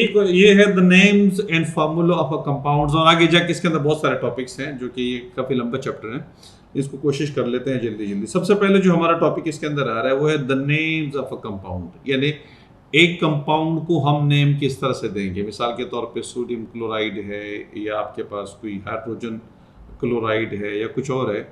तो ये है the names and formula of a compounds. और आगे जाके इसके अंदर बहुत सारे टॉपिक्स हैं जो कि ये काफ़ी लंबा चैप्टर है, इसको कोशिश कर लेते हैं जल्दी जल्दी। सबसे पहले जो हमारा टॉपिक इसके अंदर आ रहा है वो है the names of a compound, यानी एक कंपाउंड को हम नेम किस तरह से देंगे। मिसाल के तौर पे सोडियम क्लोराइड है, या आपके पास कोई हाइड्रोजन क्लोराइड है, या कुछ और है,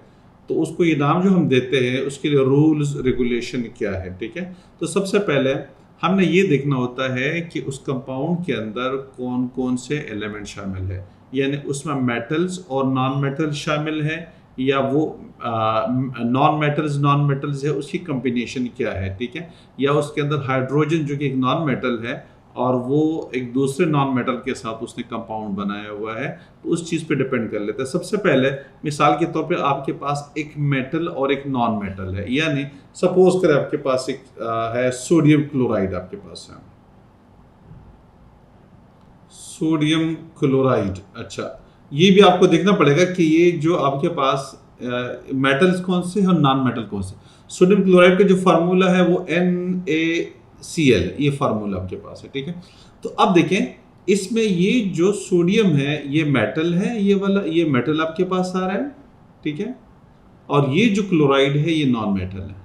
तो उसको ये नाम जो हम देते हैं उसके लिए रूल्स रेगुलेशन क्या है, ठीक है। तो सबसे पहले हमने ये देखना होता है कि उस कंपाउंड के अंदर कौन कौन से एलिमेंट शामिल है, यानी उसमें मेटल्स और नॉन मेटल्स शामिल है, या वो नॉन मेटल्स है उसकी कम्बिनेशन क्या है, ठीक है। या उसके अंदर हाइड्रोजन जो कि एक नॉन मेटल है और वो एक दूसरे नॉन मेटल के साथ उसने कंपाउंड बनाया हुआ है, तो उस चीज़ पे डिपेंड कर लेते हैं। सबसे पहले मिसाल के तौर पे आपके पास एक मेटल और एक नॉन मेटल है, यानी सपोज करें आपके पास एक है सोडियम क्लोराइड, आपके पास है सोडियम क्लोराइड। अच्छा, ये भी आपको देखना पड़ेगा कि ये जो आपके पास मेटल्स कौन से हैं और नॉन मेटल कौन से। सोडियम क्लोराइड का जो फार्मूला है वो NaCl, ये फार्मूला आपके पास है, ठीक है। तो अब देखें इसमें ये जो सोडियम है ये मेटल है, ये वाला ये मेटल आपके पास आ रहा है, ठीक है, और ये जो क्लोराइड है ये नॉन मेटल है।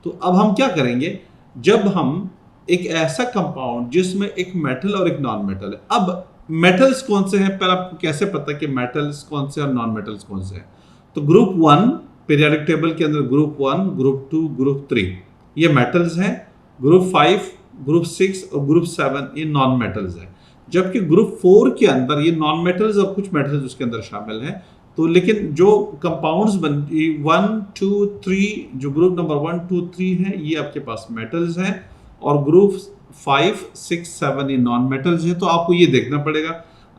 तो अब हम क्या करेंगे, जब हम एक ऐसा कंपाउंड जिसमें एक मेटल और एक नॉन मेटल है, अब मेटल्स कौन से हैं, पर आपको कैसे पता कि मेटल्स कौन से और नॉन मेटल्स कौन से हैं। तो ग्रुप 1 पीरियोडिक टेबल के अंदर ग्रुप 1, ग्रुप 2, ग्रुप 3 ये मेटल्स हैं, ग्रुप 5, ग्रुप 6 और ग्रुप 7 ये नॉन मेटल्स हैं। जबकि ग्रुप 4 के अंदर ये नॉन मेटल्स और कुछ मेटल्स उसके अंदर शामिल हैं। तो लेकिन जो कंपाउंड्स बन 1, 2, 3 जो ग्रुप नंबर 1, 2, 3 है ये आपके पास मेटल्स हैं, और ग्रुप 5, 6, 7 ये नॉन मेटल्स हैं। तो आपको ये देखना पड़ेगा,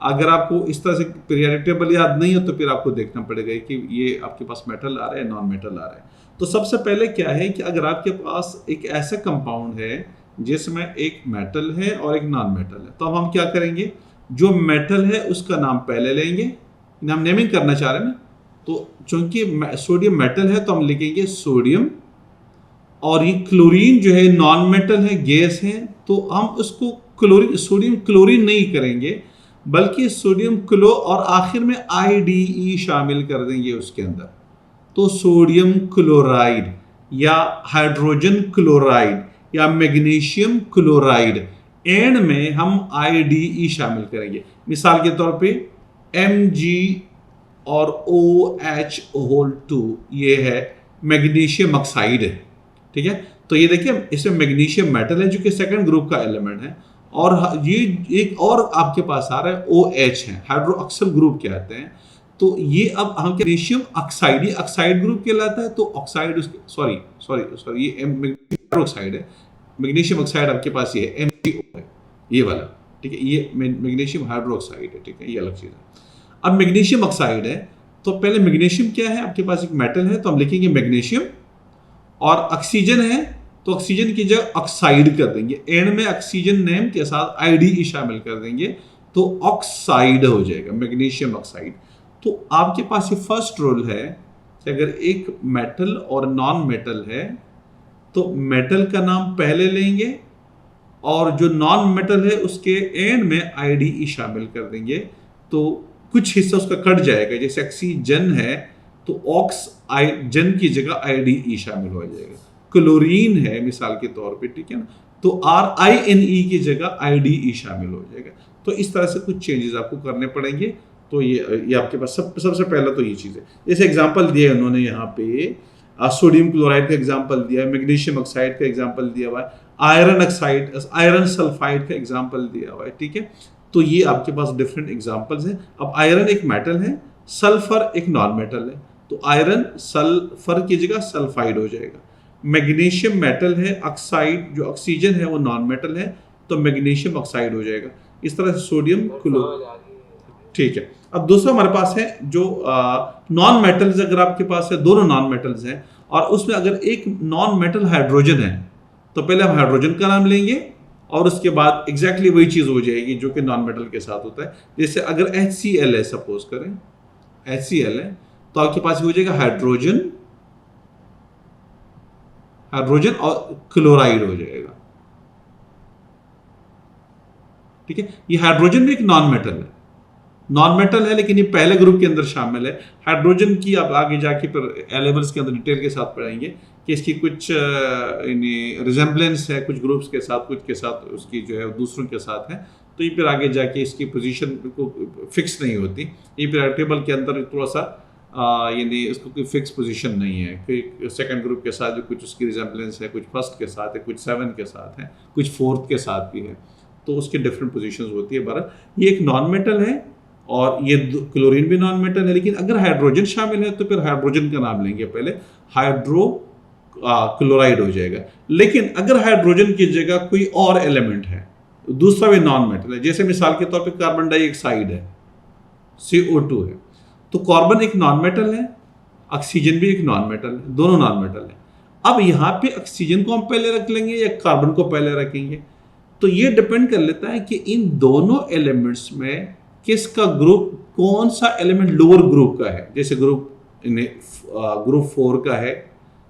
अगर आपको इस तरह से पीरियोडिक टेबल याद नहीं हो तो फिर आपको देखना पड़ेगा कि ये आपके पास मेटल आ रहा है, नॉन मेटल आ रहा है। तो सबसे पहले क्या है कि अगर आपके पास एक ऐसा कंपाउंड है जिसमें एक मेटल है और एक नॉन मेटल है, तो अब हम क्या करेंगे, जो मेटल है उसका नाम पहले लेंगे, हम नेमिंग करना चाह रहे हैं ना, तो चूंकि सोडियम मेटल है तो हम लिखेंगे सोडियम, और ये क्लोरीन जो है नॉन मेटल है, गैस है, तो हम उसको क्लोरीन सोडियम क्लोरीन नहीं करेंगे बल्कि सोडियम क्लो और आखिर में IDE शामिल कर देंगे उसके अंदर। तो सोडियम क्लोराइड या हाइड्रोजन क्लोराइड या मैग्नीशियम क्लोराइड, एंड में हम IDE शामिल करेंगे। मिसाल के तौर पे Mg और OH2 ये है मैग्नीशियम ऑक्साइड है, ठीक है। तो ये देखिए इसमें मैग्नीशियम मेटल है जो कि सेकंड ग्रुप का एलिमेंट है, और ये एक और आपके पास आ रहा है OH है, हाइड्रोक्सिल ग्रुप कहते हैं। तो ये अब हम मैग्नीशियम ऑक्साइड, ये ऑक्साइड ग्रुप कहलाता है। तो ऑक्साइड सॉरी ये हाइड्रोक्साइड है, मैग्नीशियम ऑक्साइड आपके पास ये है MgO है, ये वाला, ठीक है। ये मैग्नीशियम हाइड्रोक्साइड है, ठीक है, ये अलग चीज़ है। अब मैग्नीशियम ऑक्साइड है, तो पहले मैग्नीशियम क्या है, आपके पास एक मेटल है तो हम लिखेंगे मैग्नीशियम, और ऑक्सीजन है तो ऑक्सीजन की जगह ऑक्साइड कर देंगे, एंड में ऑक्सीजन नेम के साथ IDE शामिल कर देंगे, तो ऑक्साइड हो जाएगा, मैग्नीशियम ऑक्साइड। तो आपके पास ये फर्स्ट रूल है कि अगर एक मेटल और नॉन मेटल है तो मेटल का नाम पहले लेंगे और जो नॉन मेटल है उसके एंड में IDE शामिल कर देंगे। तो कुछ हिस्सा उसका कट जाएगा, जैसे ऑक्सीजन है तो ऑक्सजन की जगह IDE शामिल हो जाएगा। क्लोरीन है मिसाल के तौर पे, ठीक है ना, तो RINE की जगह IDE शामिल हो जाएगा। तो इस तरह से कुछ चेंजेस आपको करने पड़ेंगे। तो ये आपके पास सबसे पहला तो ये चीज़ है। जैसे एग्जांपल दिया है उन्होंने यहाँ पे, सोडियम क्लोराइड का एग्जांपल दिया है, मैग्नीशियम ऑक्साइड का एग्जांपल दिया हुआ है, आयरन सल्फाइड का एग्जांपल दिया हुआ है, ठीक है। तो ये आपके पास डिफरेंट एग्जांपल्स हैं। अब आयरन एक मेटल है, सल्फर एक नॉन मेटल है, तो आयरन सल्फर की जगह सल्फाइड हो जाएगा। मैग्नीशियम मेटल है, ऑक्साइड जो ऑक्सीजन है वो नॉन मेटल है, तो मैग्नीशियम ऑक्साइड हो जाएगा। इस तरह से सोडियम क्लो, ठीक है। अब दूसरा हमारे पास है जो नॉन मेटल्स, अगर आपके पास है दोनों नॉन मेटल्स हैं और उसमें अगर एक नॉन मेटल हाइड्रोजन है, तो पहले हम हाइड्रोजन का नाम लेंगे और उसके बाद एग्जैक्टली वही चीज़ हो जाएगी जो कि नॉन मेटल के साथ होता है। जैसे अगर HCl है, सपोज करें HCl है, तो आपके पास हो जाएगा हाइड्रोजन और क्लोराइड हो जाएगा। ठीक है। ये हाइड्रोजन भी एक नॉन मेटल है, नॉन मेटल है लेकिन ये पहले ग्रुप के अंदर शामिल है। हाइड्रोजन की आप आगे जाके फिर एलेबल्स के अंदर डिटेल के साथ पढ़ाएंगे कि इसकी कुछ रिजेम्बलेंस है कुछ ग्रुप्स के साथ, कुछ के साथ उसकी जो है दूसरों के साथ है। तो ये फिर आगे जाके इसकी पोजीशन को फिक्स नहीं होती, ये फिर टेबल के अंदर थोड़ा सा यानी इसको कोई फिक्स पोजीशन नहीं है कि सेकंड ग्रुप के साथ जो कुछ उसकी रिजेम्बलेंस है, कुछ फर्स्ट के साथ है, कुछ 7 के साथ है, कुछ 4th के साथ भी है, तो उसकी डिफरेंट पोजीशंस होती है। बहरहाल ये एक नॉन मेटल है और ये क्लोरीन भी नॉन मेटल है, लेकिन अगर हाइड्रोजन शामिल है तो फिर हाइड्रोजन का नाम लेंगे पहले, हाइड्रो क्लोराइड हो जाएगा। लेकिन अगर हाइड्रोजन की जगह कोई और एलिमेंट है, दूसरा भी नॉन मेटल है, जैसे मिसाल के तौर पे कार्बन डाइऑक्साइड है, CO2 है, तो कार्बन एक नॉन मेटल है, ऑक्सीजन भी एक नॉन मेटल है, दोनों नॉन मेटल है। अब यहाँ पे ऑक्सीजन को हम पहले रख लेंगे या कार्बन को पहले रखेंगे, तो ये डिपेंड कर लेता है कि इन दोनों एलिमेंट्स में किसका ग्रुप, कौन सा एलिमेंट लोअर ग्रुप का है। जैसे ग्रुप 4 का है,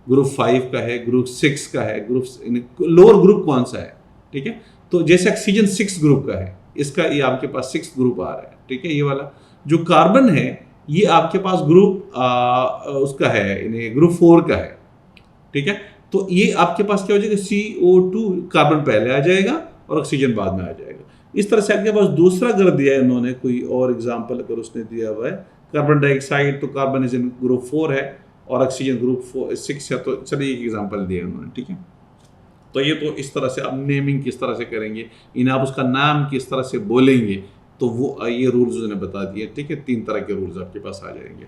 ग्रुप 5 का है, ग्रुप 6 का है, लोअर ग्रुप कौन सा है, ठीक है। तो जैसे ऑक्सीजन 6 ग्रुप का है, इसका ये आपके पास 6 ग्रुप आ रहा है, ठीक है। ये वाला जो कार्बन है ये आपके पास ग्रुप उसका है, ग्रुप 4 का है, ठीक है। तो ये आपके पास क्या हो जाएगा, CO2 कार्बन पहले आ जाएगा और ऑक्सीजन बाद में आ जाएगा। इस तरह से आपके पास दूसरा अगर दिया है उन्होंने कोई और एग्जांपल अगर उसने दिया हुआ है, कार्बन डाइऑक्साइड तो कार्बन इज इन ग्रुप 4 है और ऑक्सीजन ग्रुप 6 है, तो चलिए एक एग्जांपल दिया उन्होंने, ठीक है। तो ये तो इस तरह से आप नेमिंग किस तरह से करेंगे, इन्हें आप उसका नाम किस तरह से बोलेंगे, तो वो ये रूल्स उन्होंने बता दिए, ठीक है। 3 तरह के रूल्स आपके पास आ जाएंगे।